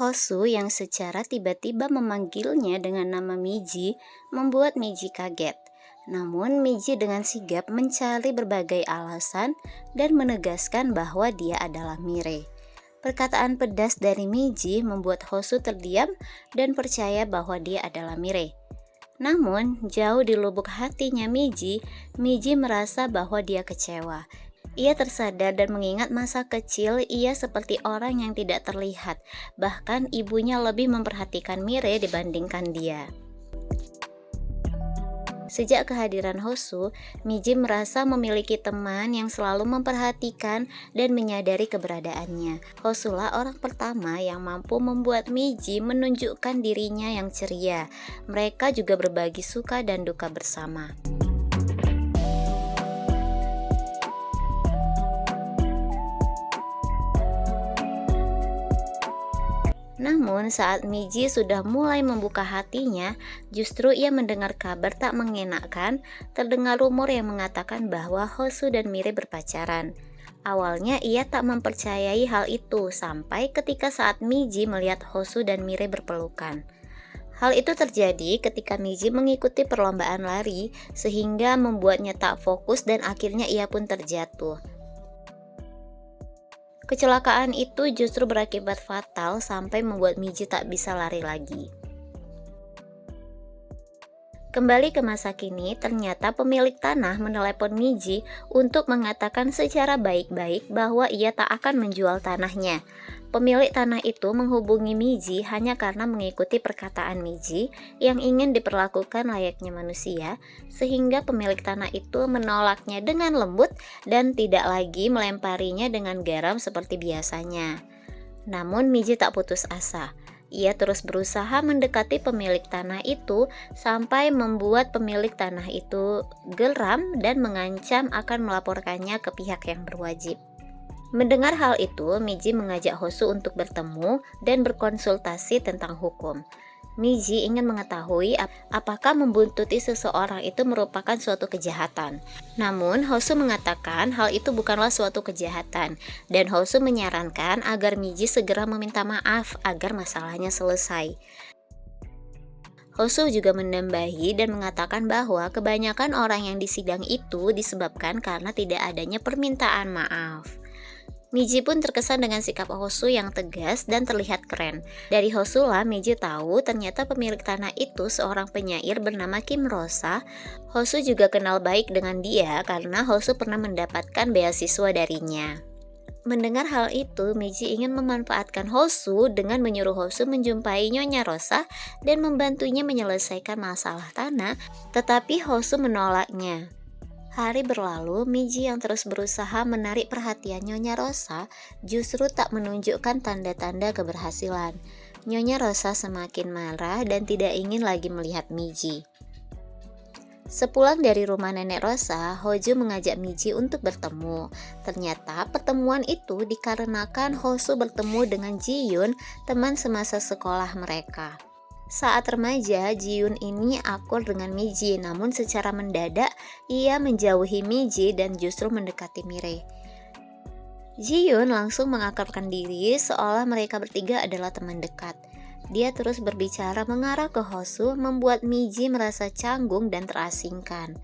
Hosu yang secara tiba-tiba memanggilnya dengan nama Miji membuat Miji kaget. Namun Miji dengan sigap mencari berbagai alasan dan menegaskan bahwa dia adalah Mire. Perkataan pedas dari Miji membuat Hosu terdiam dan percaya bahwa dia adalah Mire. Namun, jauh di lubuk hatinya Miji merasa bahwa dia kecewa. Ia tersadar dan mengingat masa kecil ia seperti orang yang tidak terlihat. Bahkan ibunya lebih memperhatikan Mire dibandingkan dia. Sejak kehadiran Hosu, Miji merasa memiliki teman yang selalu memperhatikan dan menyadari keberadaannya. Hosulah orang pertama yang mampu membuat Miji menunjukkan dirinya yang ceria. Mereka juga berbagi suka dan duka bersama. Namun saat Miji sudah mulai membuka hatinya, justru ia mendengar kabar tak mengenakan. Terdengar rumor yang mengatakan bahwa Hosu dan Mire berpacaran. Awalnya ia tak mempercayai hal itu sampai ketika saat Miji melihat Hosu dan Mire berpelukan. Hal itu terjadi ketika Miji mengikuti perlombaan lari sehingga membuatnya tak fokus dan akhirnya ia pun terjatuh. Kecelakaan itu justru berakibat fatal sampai membuat Miji tak bisa lari lagi. Kembali ke masa kini, ternyata pemilik tanah menelepon Miji untuk mengatakan secara baik-baik bahwa ia tak akan menjual tanahnya. Pemilik tanah itu menghubungi Miji hanya karena mengikuti perkataan Miji yang ingin diperlakukan layaknya manusia, sehingga pemilik tanah itu menolaknya dengan lembut dan tidak lagi melemparinya dengan garam seperti biasanya. Namun Miji tak putus asa. Ia terus berusaha mendekati pemilik tanah itu sampai membuat pemilik tanah itu geram dan mengancam akan melaporkannya ke pihak yang berwajib. Mendengar hal itu, Miji mengajak Hosu untuk bertemu dan berkonsultasi tentang hukum. Miji ingin mengetahui apakah membuntuti seseorang itu merupakan suatu kejahatan. Namun, Hosu mengatakan hal itu bukanlah suatu kejahatan, dan Hosu menyarankan agar Miji segera meminta maaf agar masalahnya selesai. Hosu juga menambahi dan mengatakan bahwa kebanyakan orang yang disidang itu disebabkan karena tidak adanya permintaan maaf. Miji pun terkesan dengan sikap Hosu yang tegas dan terlihat keren. Dari Hosu lah Miji tahu ternyata pemilik tanah itu seorang penyair bernama Kim Rosa. Hosu juga kenal baik dengan dia karena Hosu pernah mendapatkan beasiswa darinya. Mendengar hal itu, Miji ingin memanfaatkan Hosu dengan menyuruh Hosu menjumpai Nyonya Rosa dan membantunya menyelesaikan masalah tanah, tetapi Hosu menolaknya. Hari berlalu, Miji yang terus berusaha menarik perhatian Nyonya Rosa justru tak menunjukkan tanda-tanda keberhasilan. Nyonya Rosa semakin marah dan tidak ingin lagi melihat Miji. Sepulang dari rumah Nenek Rosa, Hoju mengajak Miji untuk bertemu. Ternyata pertemuan itu dikarenakan Hosu bertemu dengan Ji-Yun, teman semasa sekolah mereka. Saat remaja, Ji-Yun ini akur dengan Miji, namun secara mendadak ia menjauhi Miji dan justru mendekati Mire. Ji-Yun langsung mengakrabkan diri seolah mereka bertiga adalah teman dekat. Dia terus berbicara mengarah ke Hosu, membuat Miji merasa canggung dan terasingkan.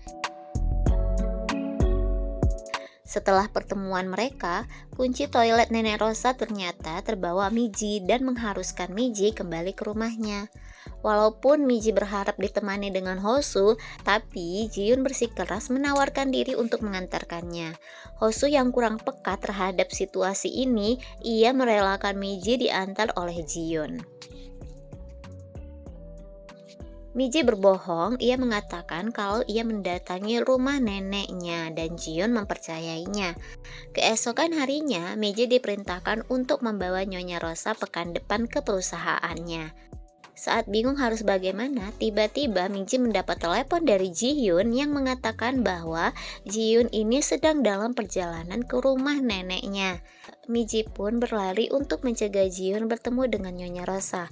Setelah pertemuan mereka, kunci toilet Nenek Rosa ternyata terbawa Miji dan mengharuskan Miji kembali ke rumahnya. Walaupun Miji berharap ditemani dengan Hosu, tapi Ji-Yun bersikeras menawarkan diri untuk mengantarkannya. Hosu yang kurang peka terhadap situasi ini, ia merelakan Miji diantar oleh Ji-Yun. Miji berbohong, ia mengatakan kalau ia mendatangi rumah neneknya dan Ji-Yun mempercayainya. Keesokan harinya, Miji diperintahkan untuk membawa Nyonya Rosa pekan depan ke perusahaannya. Saat bingung harus bagaimana, tiba-tiba Miji mendapat telepon dari Ji-Yun yang mengatakan bahwa Ji-Yun ini sedang dalam perjalanan ke rumah neneknya. Miji pun berlari untuk mencegah Ji-Yun bertemu dengan Nyonya Rosa.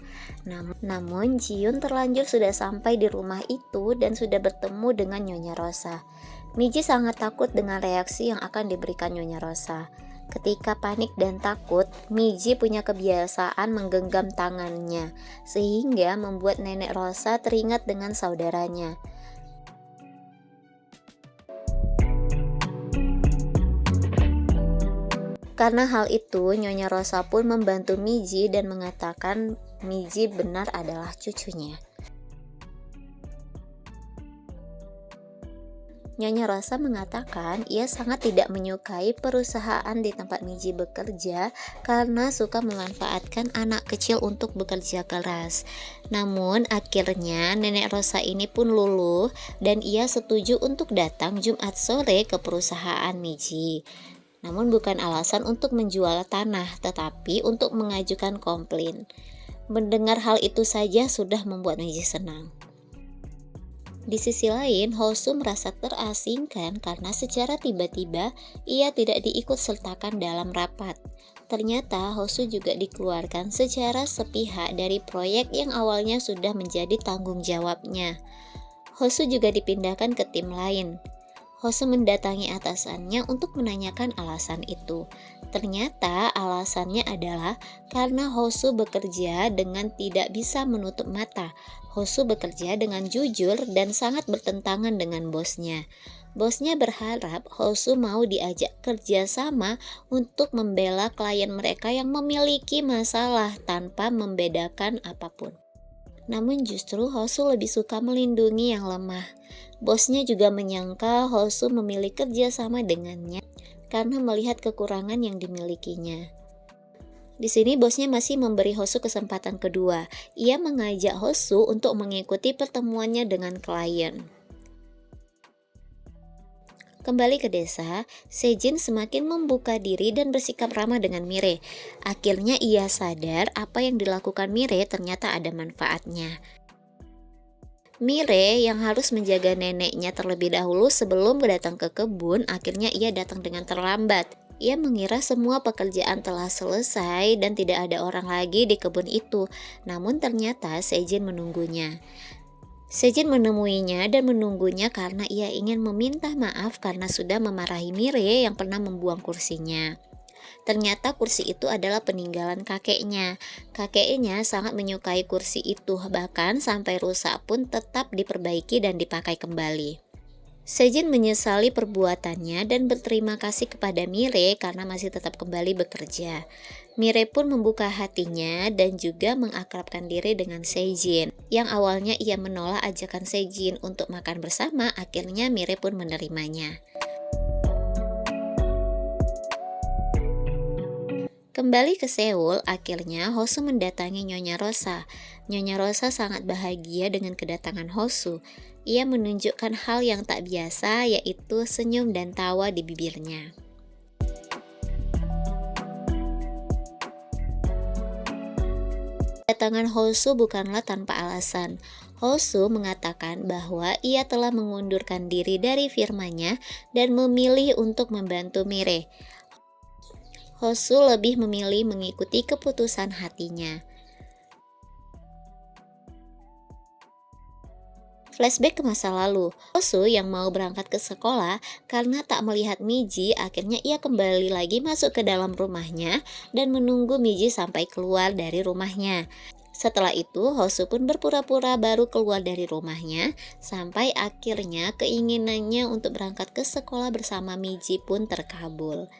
Namun Ji-Yun terlanjur sudah sampai di rumah itu dan sudah bertemu dengan Nyonya Rosa. Miji sangat takut dengan reaksi yang akan diberikan Nyonya Rosa. Ketika panik dan takut, Miji punya kebiasaan menggenggam tangannya, sehingga membuat Nenek Rosa teringat dengan saudaranya. Karena hal itu, Nyonya Rosa pun membantu Miji dan mengatakan Miji benar adalah cucunya. Nyonya Rosa mengatakan ia sangat tidak menyukai perusahaan di tempat Miji bekerja karena suka memanfaatkan anak kecil untuk bekerja keras. Namun akhirnya Nenek Rosa ini pun luluh dan ia setuju untuk datang Jumat sore ke perusahaan Miji. Namun bukan alasan untuk menjual tanah, tetapi untuk mengajukan komplain. Mendengar hal itu saja sudah membuat Miji senang. Di sisi lain, Hosu merasa terasingkan karena secara tiba-tiba ia tidak diikut sertakan dalam rapat. Ternyata Hosu juga dikeluarkan secara sepihak dari proyek yang awalnya sudah menjadi tanggung jawabnya. Hosu juga dipindahkan ke tim lain. Hosu mendatangi atasannya untuk menanyakan alasan itu. Ternyata alasannya adalah karena Hosu bekerja dengan tidak bisa menutup mata. Hosu bekerja dengan jujur dan sangat bertentangan dengan bosnya. Bosnya berharap Hosu mau diajak kerja sama untuk membela klien mereka yang memiliki masalah tanpa membedakan apapun. Namun justru Hosu lebih suka melindungi yang lemah. Bosnya juga menyangka Hosu memilih kerja sama dengannya karena melihat kekurangan yang dimilikinya. Di sini bosnya masih memberi Hosu kesempatan kedua. Ia mengajak Hosu untuk mengikuti pertemuannya dengan klien. Kembali ke desa, Sejin semakin membuka diri dan bersikap ramah dengan Mire. Akhirnya ia sadar apa yang dilakukan Mire ternyata ada manfaatnya. Mire yang harus menjaga neneknya terlebih dahulu sebelum datang ke kebun, akhirnya ia datang dengan terlambat. Ia mengira semua pekerjaan telah selesai dan tidak ada orang lagi di kebun itu. Namun ternyata Sejin menunggunya. Sejin menemuinya dan menunggunya karena ia ingin meminta maaf karena sudah memarahi Mire yang pernah membuang kursinya. Ternyata kursi itu adalah peninggalan kakeknya. Kakeknya sangat menyukai kursi itu, bahkan sampai rusak pun tetap diperbaiki dan dipakai kembali. Sejin menyesali perbuatannya dan berterima kasih kepada Mire karena masih tetap kembali bekerja. Mire pun membuka hatinya dan juga mengakrabkan diri dengan Sejin. Yang awalnya ia menolak ajakan Sejin untuk makan bersama, akhirnya Mire pun menerimanya. Kembali ke Seoul, akhirnya Hosu mendatangi Nyonya Rosa. Nyonya Rosa sangat bahagia dengan kedatangan Hosu. Ia menunjukkan hal yang tak biasa, yaitu senyum dan tawa di bibirnya. Kedatangan Hosu bukanlah tanpa alasan. Hosu mengatakan bahwa ia telah mengundurkan diri dari firmanya dan memilih untuk membantu Mire. Hosu lebih memilih mengikuti keputusan hatinya. Flashback ke masa lalu, Hosu yang mau berangkat ke sekolah karena tak melihat Miji, akhirnya ia kembali lagi masuk ke dalam rumahnya dan menunggu Miji sampai keluar dari rumahnya. Setelah itu, Hosu pun berpura-pura baru keluar dari rumahnya, sampai akhirnya keinginannya untuk berangkat ke sekolah bersama Miji pun terkabul.